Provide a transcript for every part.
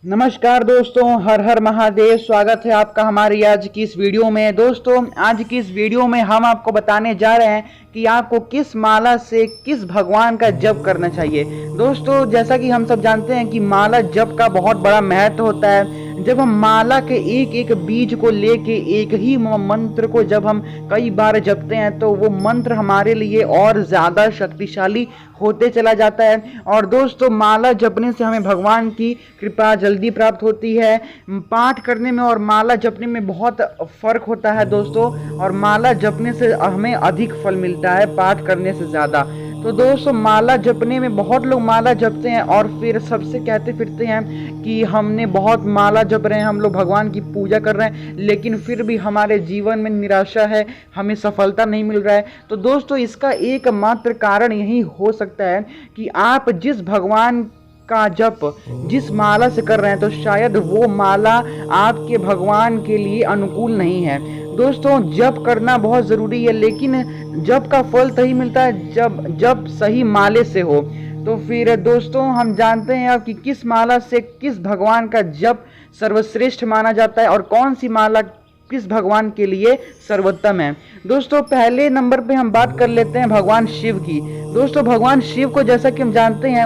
नमस्कार दोस्तों, हर हर महादेव। स्वागत है आपका हमारी आज की इस वीडियो में। दोस्तों, आज की इस वीडियो में हम आपको बताने जा रहे हैं कि आपको किस माला से किस भगवान का जप करना चाहिए। दोस्तों, जैसा कि हम सब जानते हैं कि माला जप का बहुत बड़ा महत्व होता है। जब हम माला के एक एक बीज को लेके एक ही मंत्र को जब हम कई बार जपते हैं तो वो मंत्र हमारे लिए और ज़्यादा शक्तिशाली होते चला जाता है। और दोस्तों, माला जपने से हमें भगवान की कृपा जल्दी प्राप्त होती है। पाठ करने में और माला जपने में बहुत फ़र्क होता है दोस्तों, और माला जपने से हमें अधिक फल मिलता है पाठ करने से ज़्यादा। तो दोस्तों, माला जपने में बहुत लोग माला जपते हैं और फिर सबसे कहते फिरते हैं कि हमने बहुत माला जप रहे हैं, हम लोग भगवान की पूजा कर रहे हैं, लेकिन फिर भी हमारे जीवन में निराशा है, हमें सफलता नहीं मिल रहा है। तो दोस्तों, इसका एकमात्र कारण यही हो सकता है कि आप जिस भगवान का जप जिस माला से कर रहे हैं तो शायद वो माला आपके भगवान के लिए अनुकूल नहीं है। दोस्तों, जप करना बहुत ज़रूरी है, लेकिन जप का फल तभी मिलता है जब सही माले से हो। तो फिर दोस्तों, हम जानते हैं अब कि किस माला से किस भगवान का जप सर्वश्रेष्ठ माना जाता है और कौन सी माला किस भगवान के लिए सर्वोत्तम है। दोस्तों, पहले नंबर पे हम बात कर लेते हैं भगवान शिव की। दोस्तों, भगवान शिव को जैसा कि हम जानते हैं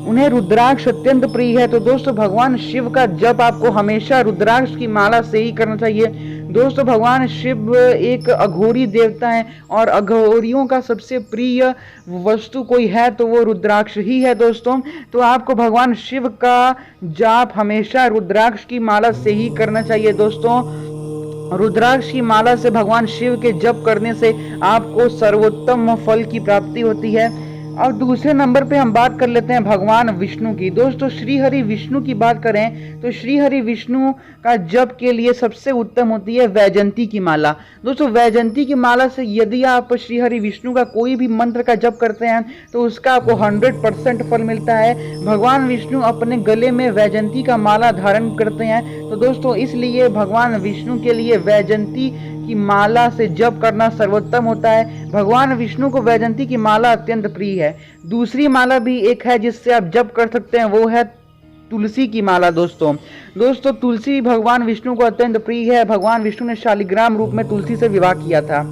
उन्हें रुद्राक्ष अत्यंत प्रिय है। तो दोस्तों, भगवान शिव का जप आपको हमेशा रुद्राक्ष की माला से ही करना चाहिए। दोस्तों, भगवान शिव एक अघोरी देवता है और अघोरियों का सबसे प्रिय वस्तु कोई है तो वो रुद्राक्ष ही है। दोस्तों, तो आपको भगवान शिव का जाप हमेशा रुद्राक्ष की माला से ही करना चाहिए। दोस्तों, रुद्राक्ष की माला से भगवान शिव के जप करने से आपको सर्वोत्तम फल की प्राप्ति होती है। और दूसरे नंबर पे हम बात कर लेते हैं भगवान विष्णु की। दोस्तों, श्री हरि विष्णु की बात करें तो श्री हरि विष्णु का जप के लिए सबसे उत्तम होती है वैजयंती की माला। दोस्तों, वैजयंती की माला से यदि आप श्री हरि विष्णु का कोई भी मंत्र का जप करते हैं तो उसका आपको 100% फल मिलता है। भगवान विष्णु अपने गले में वैजयंती का माला धारण करते हैं। तो दोस्तों, इसलिए भगवान विष्णु के लिए वैजयंती की माला से जप करना सर्वोत्तम होता है। भगवान विष्णु को वैजयंती की माला अत्यंत प्रिय है। दूसरी माला भी एक है जिससे आप जप कर सकते हैं, वो है तुलसी की माला। दोस्तों, तुलसी भगवान विष्णु को अत्यंत प्रिय है। भगवान विष्णु ने शालिग्राम रूप में तुलसी से विवाह किया था।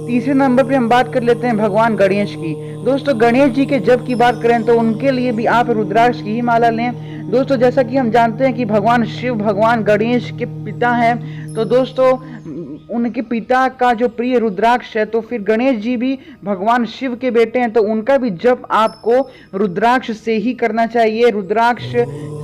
तीसरे नंबर पे हम बात कर लेते हैं भगवान गणेश की। दोस्तों, गणेश जी के जप की बात करें तो उनके लिए भी आप रुद्राक्ष की ही माला लें। दोस्तों, जैसा कि हम जानते हैं कि भगवान शिव भगवान गणेश के पिता हैं, तो दोस्तों उनके पिता का जो प्रिय रुद्राक्ष है, तो फिर गणेश जी भी भगवान शिव के बेटे हैं, तो उनका भी जप आपको रुद्राक्ष से ही करना चाहिए। रुद्राक्ष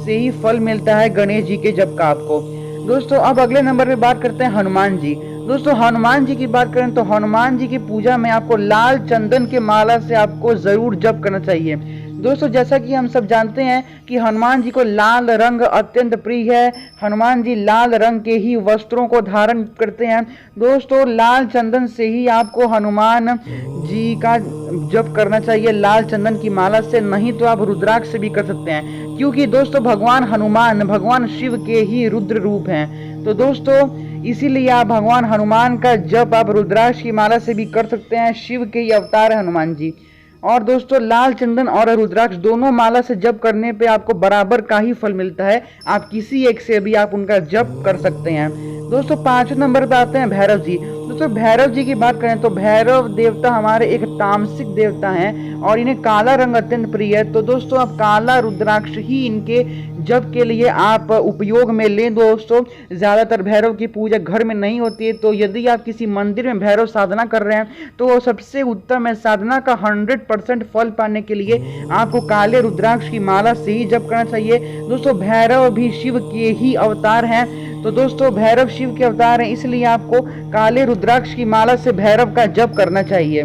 से ही फल मिलता है गणेश जी के जप का आपको। दोस्तों, अब अगले नंबर पे बात करते हैं हनुमान जी। दोस्तों, हनुमान जी की बात करें तो हनुमान जी की पूजा में आपको लाल चंदन के माला से आपको जरूर जप करना चाहिए। दोस्तों, जैसा कि हम सब जानते हैं कि हनुमान जी को लाल रंग अत्यंत प्रिय है। हनुमान जी लाल रंग के ही वस्त्रों को धारण करते हैं। दोस्तों, लाल चंदन से ही आपको हनुमान जी का जप करना चाहिए, लाल चंदन की माला से। नहीं तो आप रुद्राक्ष से भी कर सकते हैं, क्योंकि दोस्तों भगवान हनुमान भगवान शिव के ही रुद्र रूप हैं। तो दोस्तों, इसीलिए आप भगवान हनुमान का जप आप रुद्राक्ष की माला से भी कर सकते हैं। शिव के ही अवतार है हनुमान जी। और दोस्तों, लाल चंदन और रुद्राक्ष दोनों माला से जप करने पे आपको बराबर का ही फल मिलता है। आप किसी एक से भी आप उनका जप कर सकते हैं। दोस्तों, 5 नंबर पे आते हैं भैरव जी। दोस्तों, भैरव जी की बात करें तो भैरव देवता हमारे एक तामसिक देवता हैं और इन्हें काला रंग अत्यंत प्रिय है। तो दोस्तों, आप काला रुद्राक्ष ही इनके जप के लिए आप उपयोग में लें। दोस्तों, ज़्यादातर भैरव की पूजा घर में नहीं होती है, तो यदि आप किसी मंदिर में भैरव साधना कर रहे हैं तो वो सबसे उत्तम है। साधना का 100% फल पाने के लिए आपको काले रुद्राक्ष की माला से ही जप करना चाहिए। दोस्तों, भैरव भी शिव के ही अवतार हैं। तो दोस्तों, भैरव शिव के अवतार हैं, इसलिए आपको काले रुद्राक्ष की माला से भैरव का जप करना चाहिए।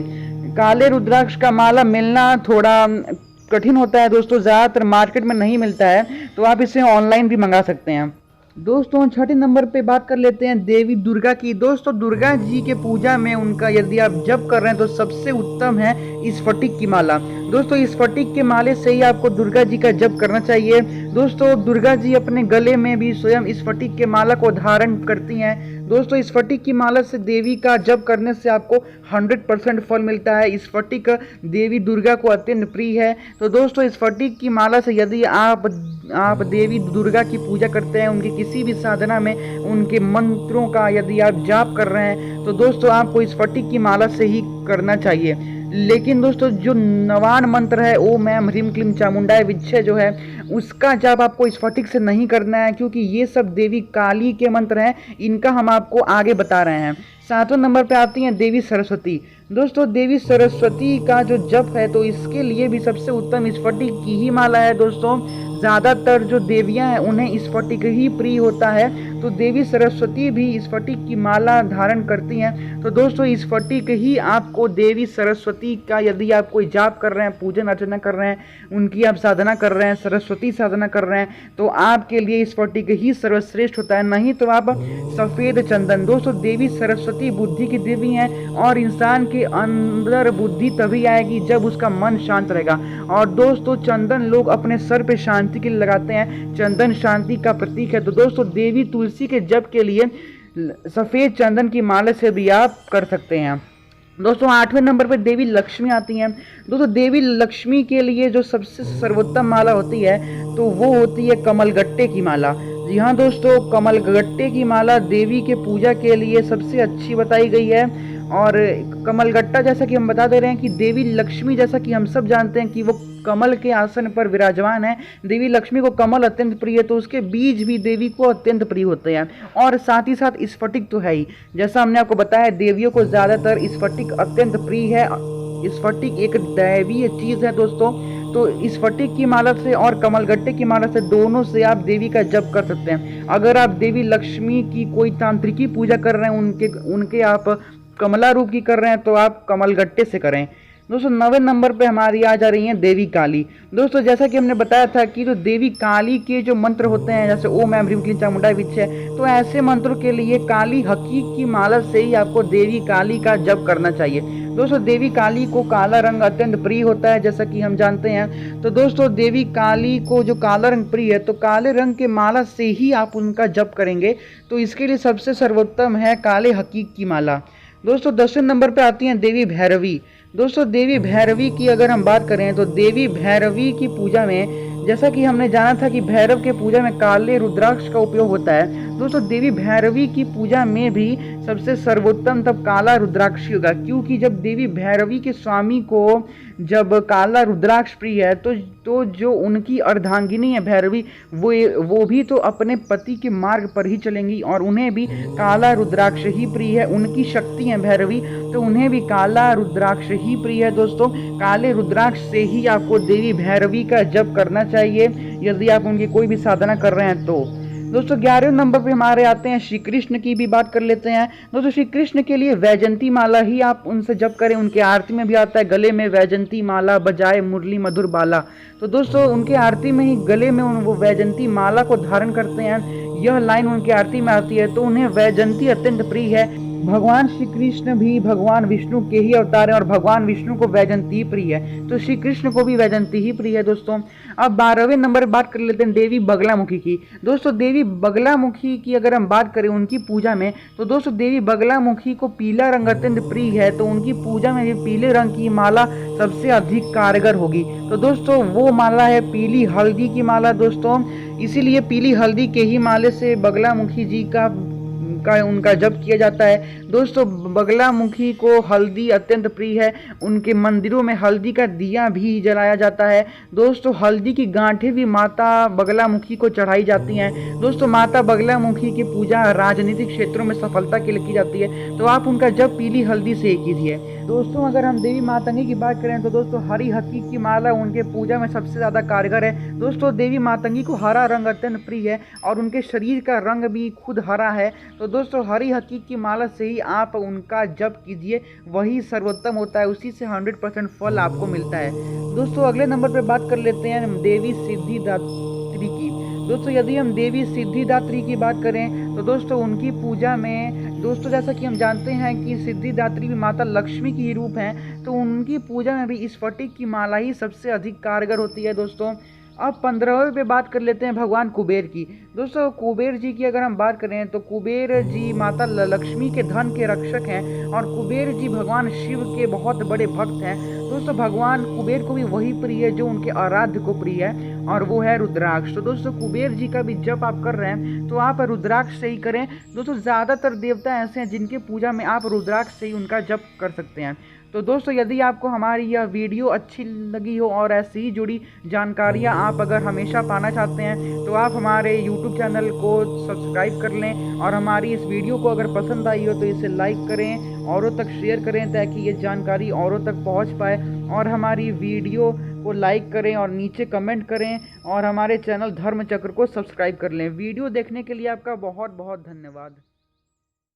काले रुद्राक्ष का माला मिलना थोड़ा कठिन होता है दोस्तों, ज़्यादातर मार्केट में नहीं मिलता है, तो आप इसे ऑनलाइन भी मंगा सकते हैं। दोस्तों, 6 नंबर पे बात कर लेते हैं देवी दुर्गा की। दोस्तों, दुर्गा जी के पूजा में उनका यदि आप जप कर रहे हैं तो सबसे उत्तम है स्फटिक की माला। दोस्तों, स्फटिक के माले से ही आपको दुर्गा जी का जप करना चाहिए। दोस्तों, दुर्गा जी अपने गले में भी स्वयं स्फटिक के माला को धारण करती हैं। दोस्तों, स्फटिक की माला से देवी का जप करने से आपको 100% फल मिलता है। स्फटिक देवी दुर्गा को अत्यंत प्रिय है। तो दोस्तों, स्फटिक की माला से यदि आप आप देवी दुर्गा की पूजा करते हैं, उनकी किसी भी साधना में उनके मंत्रों का यदि आप जाप कर रहे हैं तो दोस्तों आपको इस स्फटिक की माला से ही करना चाहिए। लेकिन दोस्तों जो नवान मंत्र है ओम ऐं ह्रीं क्लीं चामुंडाय विद्महे जो है उसका जाप आपको स्फटिक से नहीं करना है, क्योंकि ये सब देवी काली के मंत्र हैं, इनका हम आपको आगे बता रहे हैं। 7वें नंबर पे आती हैं देवी सरस्वती। दोस्तों देवी सरस्वती का जो जप है तो इसके लिए भी सबसे उत्तम स्फटिक की ही माला है। दोस्तों ज़्यादातर जो देवियां हैं उन्हें स्फटिक ही प्रिय होता है, तो देवी सरस्वती भी स्फटिक की माला धारण करती हैं। तो दोस्तों स्फटिक ही आपको देवी सरस्वती का यदि आप कोई जाप कर रहे हैं, पूजन अर्चना कर रहे हैं, उनकी आप साधना कर रहे हैं, सरस्वती साधना कर रहे हैं, तो आपके लिए स्फटिक ही सर्वश्रेष्ठ होता है। नहीं तो आप सफ़ेद चंदन। दोस्तों देवी सरस्वती बुद्धि की देवी हैं और इंसान के अंदर बुद्धि तभी आएगी जब उसका मन शांत रहेगा। और दोस्तों चंदन लोग अपने सर पे शांति के लिए लगाते हैं, चंदन शांति का प्रतीक है। तो दोस्तों देवी तुलसी के जप के लिए सफ़ेद चंदन की माला से भी आप कर सकते हैं। दोस्तों 8वें नंबर पर देवी लक्ष्मी आती हैं। दोस्तों देवी लक्ष्मी के लिए जो सबसे सर्वोत्तम माला होती है तो वो होती है कमलगट्टे की माला। जी हाँ दोस्तों, कमलगट्टे की माला देवी के पूजा के लिए सबसे अच्छी बताई गई है। और कमलगट्टा जैसा कि हम बता दे रहे हैं कि देवी लक्ष्मी, जैसा कि हम सब जानते हैं कि वो कमल के आसन पर विराजमान है। देवी लक्ष्मी को कमल अत्यंत प्रिय है, तो उसके बीज भी देवी को अत्यंत प्रिय होते हैं। और साथ ही साथ स्फटिक तो है ही, जैसा हमने आपको बताया देवियों को ज़्यादातर स्फटिक अत्यंत प्रिय है। स्फटिक एक दैवीय चीज़ है दोस्तों। तो स्फटिक की माला से और कमलगट्टे की माला से दोनों से आप देवी का जप कर सकते हैं। अगर आप देवी लक्ष्मी की कोई तांत्रिकी पूजा कर रहे हैं, उनके आप कमला रूप की कर रहे हैं, तो आप कमलगट्टे से करें। दोस्तों 9वें नंबर पे हमारी आ जा रही हैं देवी काली। दोस्तों जैसा कि हमने बताया था कि जो देवी काली के जो मंत्र होते हैं, जैसे ओम ऐं ह्रीं क्लीं चामुंडाय विद्महे, तो ऐसे मंत्रों के लिए काली हकीक की माला से ही आपको देवी काली का जप करना चाहिए। दोस्तों देवी काली को काला रंग अत्यंत प्रिय होता है, जैसा कि हम जानते हैं। तो दोस्तों देवी काली को जो काला रंग प्रिय है, तो काले रंग के माला से ही आप उनका जप करेंगे, तो इसके लिए सबसे सर्वोत्तम है काले हकीक की माला। दोस्तों 10वें नंबर पे आती हैं देवी भैरवी। दोस्तों देवी भैरवी की अगर हम बात करें तो देवी भैरवी की पूजा में, जैसा कि हमने जाना था कि भैरव के पूजा में काले रुद्राक्ष का उपयोग होता है, दोस्तों देवी भैरवी की पूजा में भी सबसे सर्वोत्तम तब काला रुद्राक्ष होगा। क्योंकि जब देवी भैरवी के स्वामी को जब काला रुद्राक्ष प्रिय है तो जो उनकी अर्धांगिनी है भैरवी, वो भी तो अपने पति के मार्ग पर ही चलेंगी और उन्हें भी काला रुद्राक्ष ही प्रिय है। उनकी शक्ति है भैरवी, तो उन्हें भी काला रुद्राक्ष ही प्रिय है। दोस्तों काले रुद्राक्ष से ही आपको देवी भैरवी का जप करना चाहिए यदि आप उनकी कोई भी साधना कर रहे हैं तो। दोस्तों 11वें नंबर पे हमारे आते हैं श्री कृष्ण की भी बात कर लेते हैं। दोस्तों श्री कृष्ण के लिए वैजंती माला ही आप उनसे जप करें। उनके आरती में भी आता है गले में वैजंती माला बजाए मुरली मधुर बाला। तो दोस्तों उनके आरती में ही गले में वो वैजंती माला को धारण करते हैं, यह लाइन उनकी आरती में आती है, तो उन्हें वैजंती अत्यंत प्रिय है। भगवान श्री कृष्ण भी भगवान विष्णु के ही अवतार हैं और भगवान विष्णु को वैजंती ही प्रिय है, तो श्री कृष्ण को भी वैजंती ही प्रिय है। दोस्तों अब 12वें नंबर बात कर लेते हैं देवी बगलामुखी की। दोस्तों देवी बगलामुखी की अगर हम बात करें उनकी पूजा में, तो दोस्तों देवी बगलामुखी को पीला रंग अत्यंत प्रिय है, तो उनकी पूजा में भी पीले रंग की माला सबसे अधिक कारगर होगी। तो दोस्तों वो माला है पीली हल्दी की माला। दोस्तों इसीलिए पीली हल्दी के ही माले से बगलामुखी जी का उनका जप किया जाता है। दोस्तों बगलामुखी को हल्दी अत्यंत प्रिय है, उनके मंदिरों में हल्दी का दिया भी जलाया जाता है। दोस्तों हल्दी की गांठें भी माता बगलामुखी को चढ़ाई जाती हैं। दोस्तों माता बगलामुखी की पूजा राजनीतिक क्षेत्रों में सफलता के लिए की जाती है, तो आप उनका जप पीली हल्दी से कीजिए। दोस्तों अगर हम देवी मातंगी की बात करें तो दोस्तों हरी हकीक की माला उनके पूजा में सबसे ज़्यादा कारगर है। दोस्तों देवी मातंगी को हरा रंग अत्यंत प्रिय है और उनके शरीर का रंग भी खुद हरा है, तो दोस्तों हरी हकीक की माला से ही आप उनका जप कीजिए, वही सर्वोत्तम होता है, उसी से 100% फल आपको मिलता है। दोस्तों अगले नंबर पर बात कर लेते हैं देवी सिद्धिदात्री की। दोस्तों यदि हम देवी सिद्धिदात्री की बात करें तो दोस्तों उनकी पूजा में, दोस्तों जैसा कि हम जानते हैं कि सिद्धिदात्री भी माता लक्ष्मी की ही रूप हैं, तो उनकी पूजा में भी स्फटिक की माला ही सबसे अधिक कारगर होती है। दोस्तों अब 15वें पे बात कर लेते हैं भगवान कुबेर की। दोस्तों कुबेर जी की अगर हम बात करें तो कुबेर जी माता लक्ष्मी के धन के रक्षक हैं और कुबेर जी भगवान शिव के बहुत बड़े भक्त हैं। दोस्तों भगवान कुबेर को भी वही प्रिय है जो उनके आराध्य को प्रिय है, और वो है रुद्राक्ष। तो दोस्तों कुबेर जी का भी जप आप कर रहे हैं तो आप रुद्राक्ष से ही करें। दोस्तों ज़्यादातर देवता ऐसे हैं जिनके पूजा में आप रुद्राक्ष से ही उनका जप कर सकते हैं। तो दोस्तों यदि आपको हमारी यह वीडियो अच्छी लगी हो और ऐसी ही जुड़ी जानकारियाँ आप अगर हमेशा पाना चाहते हैं तो आप हमारे YouTube चैनल को सब्सक्राइब कर लें, और हमारी इस वीडियो को अगर पसंद आई हो तो इसे लाइक करें, औरों तक शेयर करें ताकि ये जानकारी औरों तक पहुंच पाए, और हमारी वीडियो को लाइक करें और नीचे कमेंट करें, और हमारे चैनल धर्म चक्र को सब्सक्राइब कर लें। वीडियो देखने के लिए आपका बहुत बहुत धन्यवाद।